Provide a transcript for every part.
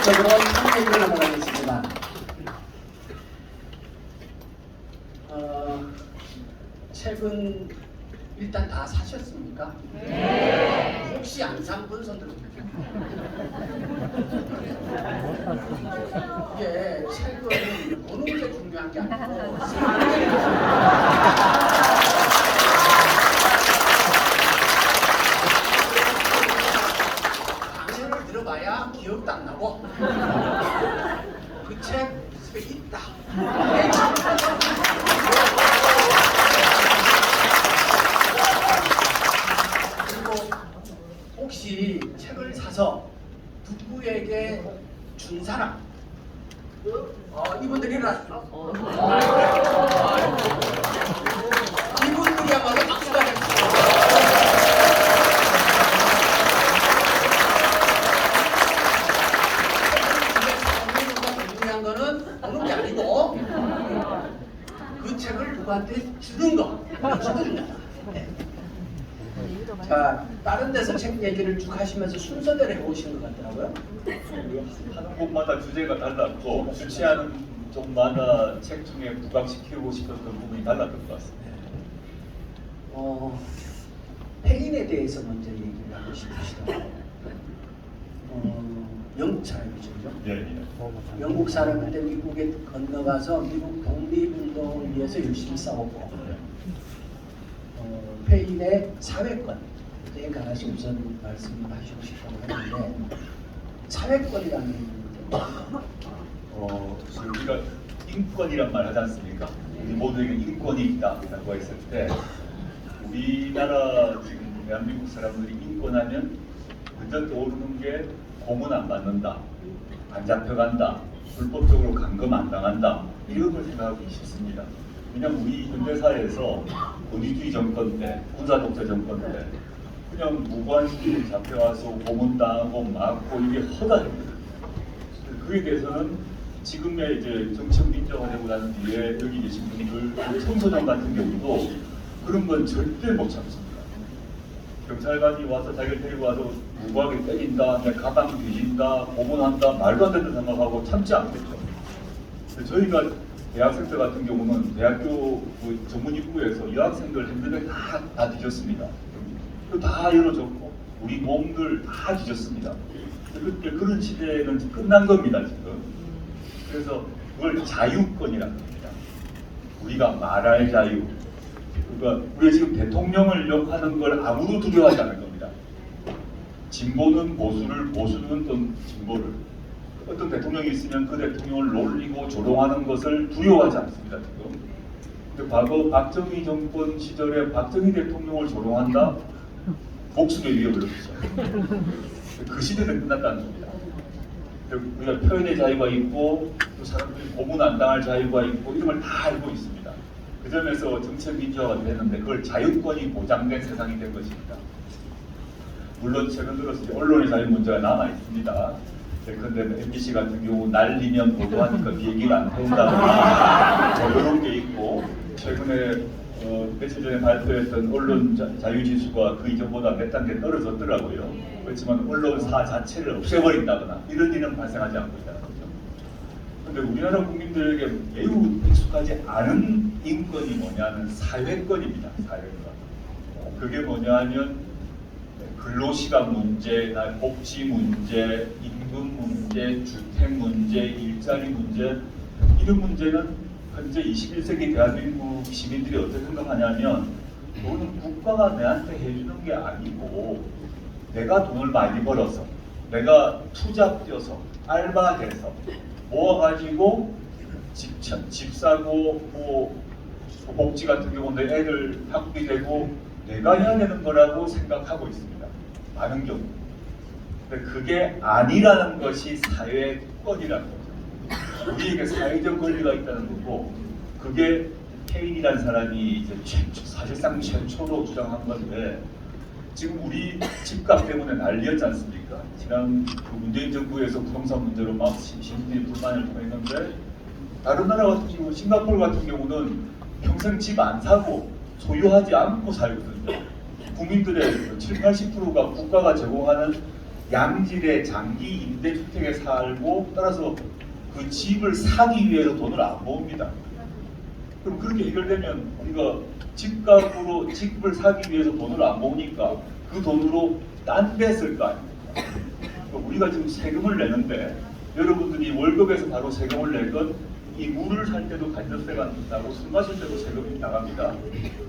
본격적으로 탐내기로 넘어가겠습니다. 책은 일단 다 사셨습니까? 네. 혹시 안 산 분 손 들어주세요. 이게 책은 보는 게 중요한 게 아니고 사는 게 강연을 들어봐야 기억도 안 나고 그 책 집에 있다. 혹시 책을 사서 누구에게 준 사람? 이분들이 일어나시죠. 이분들이야말로 박수가 됩니다. 중요한 거는 보는 게 아니고 그 책을 누구한테 주는 거. 주는 네. 자, 다른 데서 책 얘기를 쭉 하시면서 순서대로 해오신 것 같더라고요. 하는 곳마다 주제가 달랐고 주최하는 쪽마다 책 중에 부각시키고 싶었던 부분이 달랐던 것 같습니다. 폐인에 대해서 먼저 얘기를 하고 싶으시더라고요. 영국 사람이죠, 그죠? 예. 영국 사람인데 미국에 건너가서 미국 독립운동을 위해서 열심히 싸웠고 폐인의 사회권에 관해서 우선 말씀하시고 싶다고 하는데 사회권이라는 게 우리가 인권이란 말 하지 않습니까? 우리 모두에게 인권이 있다라고 했을 때 우리나라 지금 대한민국 사람들이 인권하면 먼저 떠오르는 게 고문 안 받는다, 안 잡혀간다, 불법적으로 감금 안 당한다 이런 걸 생각하기 쉽습니다. 왜냐면 우리 현대사회에서 권위주의 정권 때, 군사독재 정권 때 그냥 무관심이 잡혀와서 고문당하고 막고 이게 허다합니다. 그에 대해서는 지금의 이제 정치적 민주화되고 난 뒤에 여기 계신 분들, 청소년 같은 경우도 그런 건 절대 못 참습니다. 경찰관이 와서 자기를 데리고 와서 무고하게 때린다, 가방 뒤진다, 고문한다, 말도 안 되는 생각하고 참지 않겠죠. 저희가 대학생들 같은 경우는 대학교 그 전문 입구에서 여학생들 핸드백 다 뒤졌습니다. 다 열어줬고 우리 몸들 다 뒤졌습니다. 그때 그런 시대는 끝난 겁니다 지금. 그래서 그걸 자유권이라고 합니다. 우리가 말할 자유. 그러니까 우리가 지금 대통령을 욕하는 걸 아무도 두려워하지 않을 겁니다. 진보는 보수를, 보수는 또 진보를. 어떤 대통령이 있으면 그 대통령을 놀리고 조롱하는 것을 두려워하지 않습니다 지금. 근데 과거 박정희 정권 시절에 박정희 대통령을 조롱한다? 목숨의 위협을 느끼죠. 그 시대는 끝났다는 겁니다. 우리가 표현의 자유가 있고 또 사람들이 고문 안 당할 자유가 있고 이런 걸 다 알고 있습니다. 그 점에서 정책 민주화가 되는데 그걸 자유권이 보장된 세상이 된 것입니다. 물론 최근 들어서 이제 언론의 자유 문제가 남아 있습니다. 그런데 MBC 같은 경우 날리면 보도하니까 얘기를 안 한다거나 이런 게 있고 최근에 며칠 전에 발표했던 언론 자유지수가 그 이전보다 몇 단계 떨어졌더라고요. 그렇지만 언론사 자체를 없애버린다거나 이런 일은 발생하지 않고 있다는 거죠. 그런데 우리나라 국민들에게 매우 익숙하지 않은 인권이 뭐냐는 사회권입니다. 사회권. 그게 뭐냐 하면 근로시간 문제, 복지 문제, 임금 문제, 주택 문제, 일자리 문제 이런 문제는 현재 21세기 대한민국 시민들이 어떻게 생각하냐면 돈은 국가가 내한테 해주는 게 아니고 내가 돈을 많이 벌어서 내가 투잡 뛰어서 알바돼서 모아가지고 집 사고 뭐 복지 같은 경우는 애들 학비 되고 내가 해야 되는 거라고 생각하고 있습니다. 많은 경우. 근데 그게 아니라는 것이 사회권이라는 거죠. 우리에게 사회적 권리가 있다는 거고 그게 케인이라는 사람이 이제 사실상 최초로 주장한 건데 지금 우리 집값 때문에 난리였지 않습니까? 지난 문재인 정부에서 부동산 문제로 막 시민들이 불만을 토했는데 다른 나라 같은 경우 싱가포르 같은 경우는 평생 집 안 사고 소유하지 않고 살거든요. 국민들의 70~80%가 국가가 제공하는 양질의 장기 임대주택에 살고 따라서 그 집을 사기 위해서 돈을 안 모읍니다. 그럼 그렇게 해결되면 우리가 집값으로 집을 사기 위해서 돈을 안 모으니까 그 돈으로 딴 데 쓸 거 아닙니까? 우리가 지금 세금을 내는데 여러분들이 월급에서 바로 세금을 내건 이 물을 살 때도 간접세가 나고 술 마실 때도 세금이 나갑니다.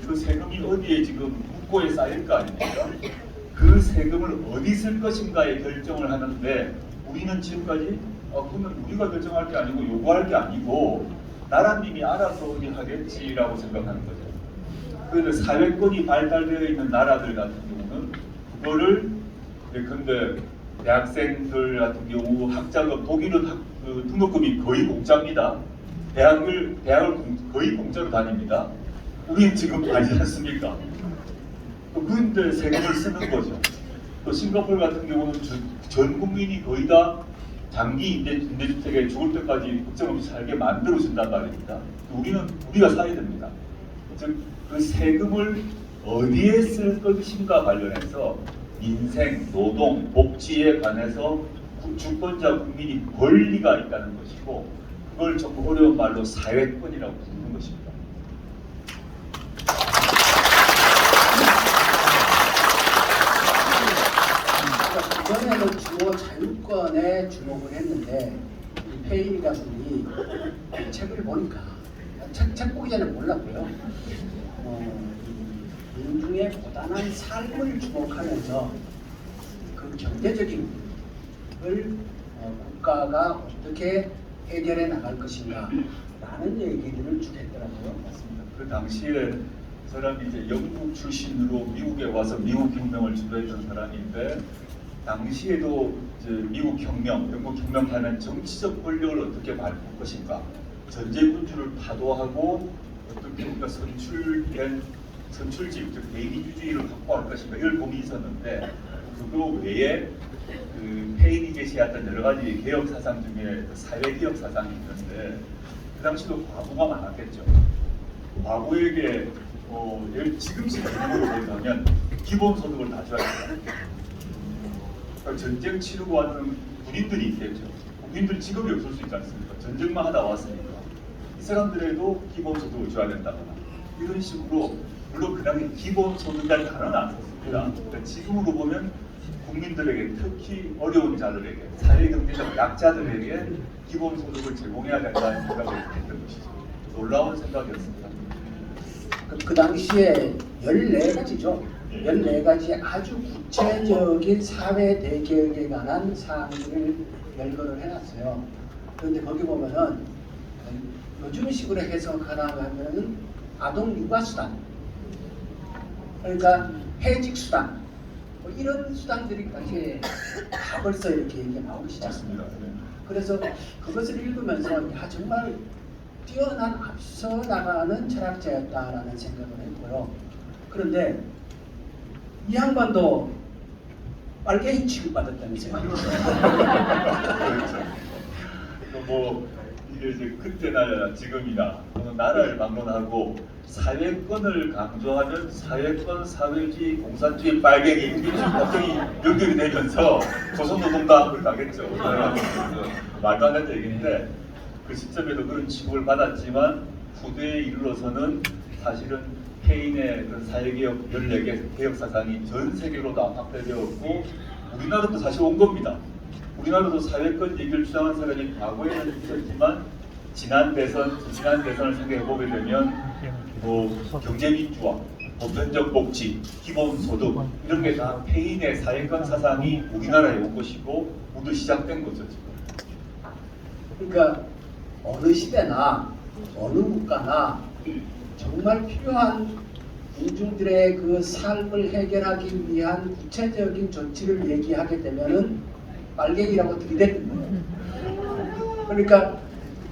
그 세금이 어디에 지금 국고에 쌓일 거 아닙니까? 그 세금을 어디 쓸 것인가에 결정을 하는데 우리는 지금까지 그러면 우리가 결정할 게 아니고 요구할 게 아니고 나라님이 알아서 어디 하겠지라고 생각하는 거죠. 그래서 사회권이 발달되어 있는 나라들 같은 경우는 그거를 근데 대학생들 같은 경우 학자금 독일은 그 등록금이 거의 공짜입니다. 대학을 거의 공짜로 다닙니다. 우리는 지금 아니지 않습니까? 그런데 세금을 쓰는 거죠. 또 싱가포르 같은 경우는 전 국민이 거의 다 장기 임대주택에 죽을 때까지 걱정 없이 살게 만들어준단 말입니다. 우리가 사야 됩니다. 즉, 그 세금을 어디에 쓸 것인가 관련해서 민생, 노동, 복지에 관해서 주권자 국민이 권리가 있다는 것이고 그걸 조금 어려운 말로 사회권이라고 부르는 것입니다. 이번에는 주로 자유권에 주목을 했는데 페이리가 분이 책을 보니까 책 보기 전에 몰랐고요. 민중의 고단한 삶을 주목하면서 그 경제적인 걸 국가가 어떻게 해결해 나갈 것인가 라는 얘기들을 쭉 했더라고요. 맞습니다. 그 당시에 사람이 이제 영국 출신으로 미국에 와서 미국 혁명을 주도했던 사람인데 당시에도 이제 미국 혁명, 영국 혁명하는 정치적 권력을 어떻게 바꿀 것인가, 전제군주를 파도하고 어떻게 우리가 선출직, 즉 대리주의를 확보할 것인가 이걸 고민이 있었는데 그거 외에 그 페인이 제시했던 여러 가지 개혁 사상 중에 사회 개혁 사상이 있는데 그 당시도 과부가 많았겠죠. 과부에게 지금 시점으로 본다면 기본소득을 다 줘야 된다. 전쟁 치르고 왔던 군인들이 있겠죠. 군인들 직업이 없을 수 있지 않습니까? 전쟁만 하다 왔으니까 이 사람들에도 기본소득을 줘야 된다거나 이런 식으로 물론 그 당시 기본소득이라는 단어는 안 썼습니다. 그러니까 지금으로 보면 국민들에게 특히 어려운 자들에게 사회경제적 약자들에게 기본소득을 제공해야 된다는 생각을 했던 것이죠. 놀라운 생각이었습니다. 그 당시에 14가지죠. 14가지 아주 구체적인 사회 대개혁에 관한 사항들을 열거를 해놨어요. 그런데 거기 보면은 요즘식으로 해석하라고 하면은 아동 육아 수당, 그러니까 해직 수당, 뭐 이런 수당들이 당시에 다 벌써 이렇게 얘기가 나오기 시작합니다. 그래서 그것을 읽으면서 야 정말 뛰어난 앞서 나가는 철학자였다라는 생각을 했고요. 그런데 이 양반도 빨갱이 취급받았다면서요. 그렇죠. 뭐 이게 이제 그때나 지금이나 나라를 막론하고 사회권을 강조하면 사회권, 사회주의, 공산주의, 빨갱이 이게 갑자기 연결이 되면서 조선노동당을 가겠죠. 말도 안 되는 얘기인데 그 시점에도 그런 취급을 받았지만 후대에 이르러서는 사실은 케인의 그런 사회개혁 14개 개혁 사상이 전 세계로 다 확대되었고 우리나라도 사실 온 겁니다. 우리나라도 사회권 얘기를 주장한 사람이 과거에는 있었지만 지난 대선을 생각해 보게 되면 뭐 경제민주화, 보편적 복지, 기본소득 이런 게 다 페인의 사회권 사상이 우리나라에 온 것이고 모두 시작된 거죠 지금. 그러니까 어느 시대나 어느 국가나 정말 필요한 민중들의 그 삶을 해결하기 위한 구체적인 조치를 얘기하게 되면은 빨갱이라고 들이대는 거예요. 그러니까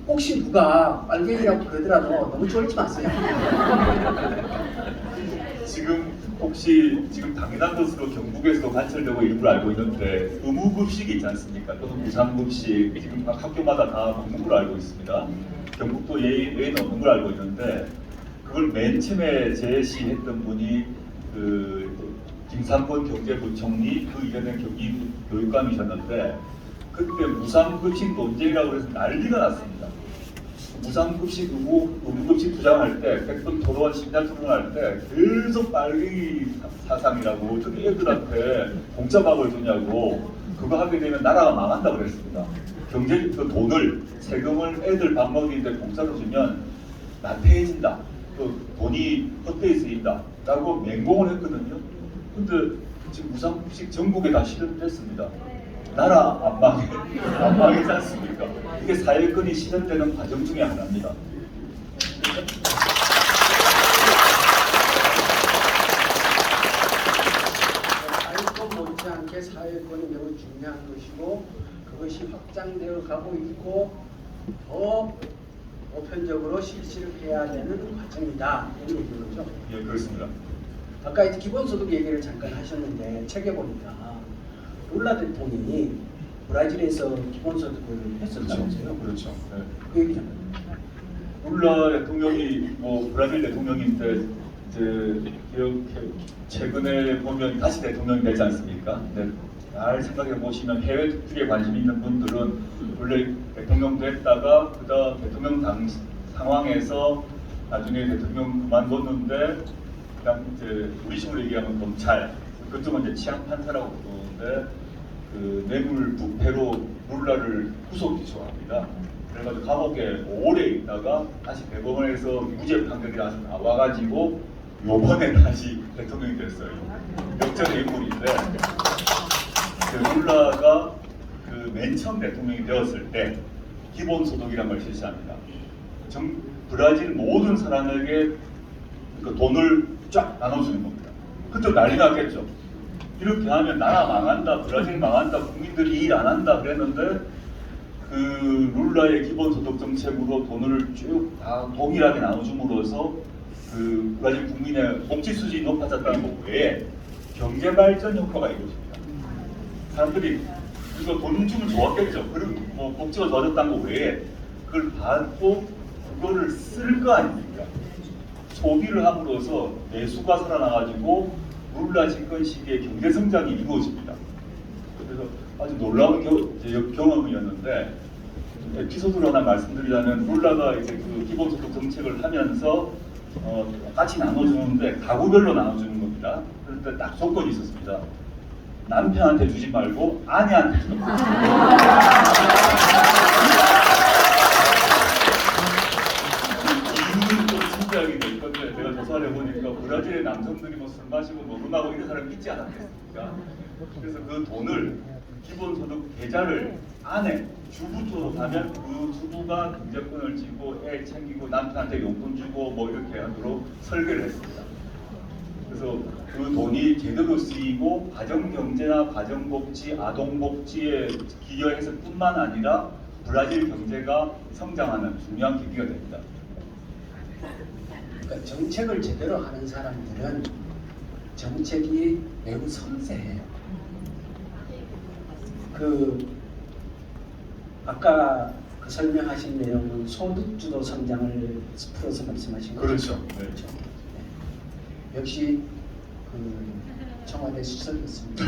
혹시 누가 빨갱이라고 그러더라도 너무 쫄지 마세요. 지금 혹시 지금 당연한 것으로 경북에서도 관철되고 있는 걸 알고 있는데 의무급식이 있지 않습니까? 또는 무상급식 지금 각 학교마다 다 먹는 걸 알고 있습니다. 경북도 외에는 없는 걸 알고 있는데 그걸 맨 처음에 제시했던 분이 그 김삼권 경제부총리 그 이전에 경기 교육감이셨는데 그때 무상급식 논쟁이라고 해서 난리가 났습니다. 무상급식 의무급식 투쟁할 때 백분 토론 심야 토론할 때 계속 빨갱이 사상이라고 어떻게 애들한테 공짜밥을 주냐고 그거 하게 되면 나라가 망한다고 그랬습니다. 경제 그 돈을 세금을 애들 밥 먹이는데 공짜로 주면 나태해진다. 그 돈이 헛되이 쓰인다라고 맹공을 했거든요. 근데 지금 무상급식 전국에 다 실현됐습니다. 나라 안 망하지 않습니까? 이게 사회권이 실현되는 과정 중에 하나입니다. 사회권 못지않게 사회권이 매우 중요한 것이고 그것이 확장되어 가고 있고 더 보편적으로 실시를 해야 되는 과정이다 이런 얘기인 거죠. 예, 그렇습니다. 아까 이제 기본소득 얘기를 잠깐 하셨는데 책에 보니까 룰라 대통령이 브라질에서 기본소득을 했었다면서요? 그렇죠. 네. 그 얘기잖아요. 룰라 대통령이 뭐 브라질 대통령인데 이제 최근에 보면 다시 대통령이 되지 않습니까? 네. 잘 생각해 보시면 해외 특집에 관심 있는 분들은 원래 대통령 됐다가 그다음 대통령 당 상황에서 나중에 대통령 그만뒀는데 그다음 이제 우리식으로 얘기하면 검찰 그쪽은 이제 치안 판사라고 부르는데 그 뇌물 부패로 룰라를 구속 기소합니다. 그래가지고 감옥에 오래 있다가 다시 대법원에서 무죄 판결이 나와가지고 요번에 다시 대통령이 됐어요. 역전의 인물인데 그 룰라가 그 맨 처음 대통령이 되었을 때 기본소득이라는 걸 실시합니다. 브라질 모든 사람에게 그 돈을 쫙 나눠주는 겁니다. 그때 난리 났겠죠. 이렇게 하면 나라 망한다, 브라질 망한다, 국민들이 일 안 한다 그랬는데 그 룰라의 기본소득 정책으로 돈을 쭉 다 동일하게 나눠줌으로써 그 브라질 국민의 복지 수준이 높아졌다는 것 외에 경제 발전 효과가 이루어집니다. 사람들이 이거 돈 주면 좋았겠죠. 그리고 뭐 복지가 좋아졌다는 것 외에 그걸 받고 그거를 쓸 거 아닙니까? 소비를 함으로써 내수가 살아나가지고 룰라 집권 시기에 경제 성장이 이루어집니다. 그래서 아주 놀라운 경험이었는데 에피소드로 하나 말씀드리자면 룰라가 이제 그 기본소득 정책을 하면서 똑같이 나눠주는데 가구별로 나눠주는 겁니다. 그런데 딱 조건이 있었습니다. 남편한테 주지 말고 아내한테 주는 겁니다. 이유는 좀 신기하게 될 건데 제가 조사를 해보니까 브라질의 남성들이 뭐 술 마시고 녹음하고 이런 사람 있지 않았겠습니까? 그래서 그 돈을 기본소득 계좌를 아내 주부로 가면 그 주부가 경제권을 쥐고 애 챙기고 남편한테 용돈 주고 뭐 이렇게 하도록 설계를 했습니다. 그래서 그 돈이 제대로 쓰이고 가정경제나 가정복지, 아동복지에 기여했을 뿐만 아니라 브라질 경제가 성장하는 중요한 계기가 됩니다. 그러니까 정책을 제대로 하는 사람들은 정책이 매우 섬세해요. 그 아까 그 설명하신 내용은 소득주도 성장을 풀어서 말씀하신 거죠. 그렇죠. 네. 그렇죠. 네. 역시 그 청와대 수석이었습니다.